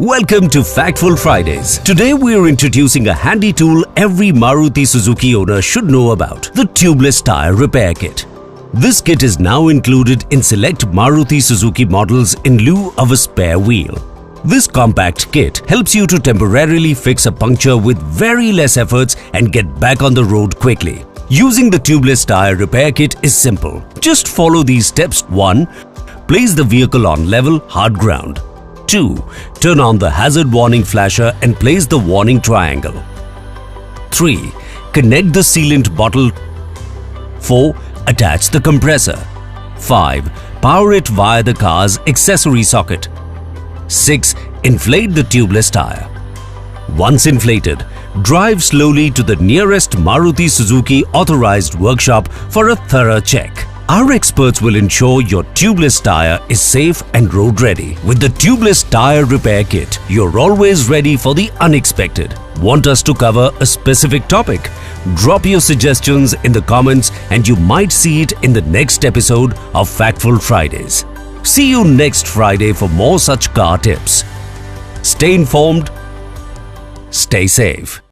Welcome to Factful Fridays. Today we are introducing a handy tool every Maruti Suzuki owner should know about, the Tubeless Tyre Repair Kit. This kit is now included in select Maruti Suzuki models in lieu of a spare wheel. This compact kit helps you to temporarily fix a puncture with very less efforts and get back on the road quickly. Using the Tubeless Tyre Repair Kit is simple. Just follow these steps. 1. Place the vehicle on level, hard ground. 2. Turn on the hazard warning flasher and place the warning triangle. 3. Connect the sealant bottle. 4. Attach the compressor. 5. Power it via the car's accessory socket. 6. Inflate the tubeless tire. Once inflated, drive slowly to the nearest Maruti Suzuki authorized workshop for a thorough check. Our experts will ensure your tubeless tire is safe and road ready. With the Tubeless Tyre Repair Kit, you're always ready for the unexpected. Want us to cover a specific topic? Drop your suggestions in the comments and you might see it in the next episode of Factful Fridays. See you next Friday for more such car tips. Stay informed, stay safe.